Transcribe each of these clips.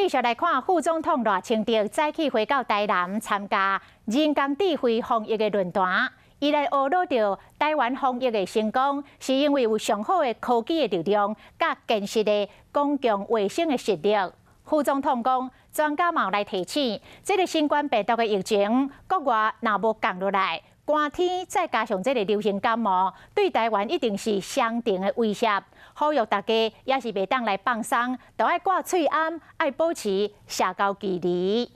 继续来看副总统赖清德早起回到台南参加人工智慧防疫的论坛，伊来学到着台湾防疫的成功，是因为有上好的科技的力量，甲坚实的公共卫生的实力。副总统讲，专家嘛来提醒，这个新冠病毒的疫情，国外若无降落来，寒天再加上这个流行感冒，对台湾一定是相当的威胁。呼吁大家也是袂当来放松，都爱挂喙安，爱保持社交距离。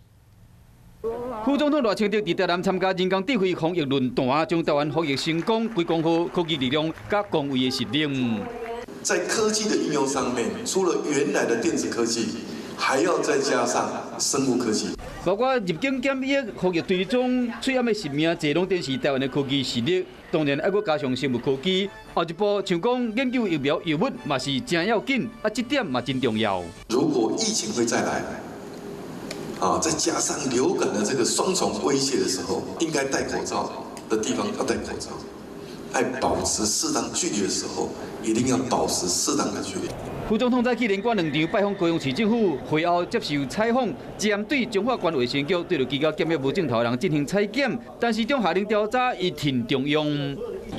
副总统赖清德伫台南参加人工智慧防疫论坛，将台湾防疫成功归功于科技力量甲公卫的实力。在科技的应用上面，除了原来的电子科技，还要再加上生物科技。包括入境检疫、防疫追踪、喙安的性命，这拢展示台湾的科技实力。当然，还佫加上生物科技。后一步像讲研究疫苗药物，嘛是真要紧，这点嘛真重要。如果疫情会再来，再加上流感的这个双重威胁的时候，应该戴口罩的地方要戴口罩，爱保持适当距离的时候，一定要保持适当的距离。副总统早起连贯2场拜访高雄市政府，会后接受采访，针对中华关卫生局对着居家检疫无镜头的人进行采检，但是中下令调查一挺中用。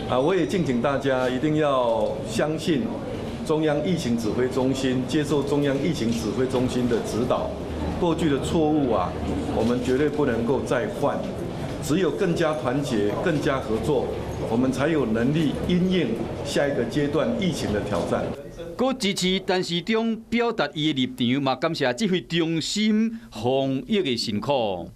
我也敬请大家一定要相信中央疫情指挥中心，接受中央疫情指挥中心的指导。过去的错误我们绝对不能够再犯。只有更加团结、更加合作，我们才有能力因应下一个阶段疫情的挑战。佮支持陈时中表达伊的立场，嘛感谢这位忠心防疫的辛苦。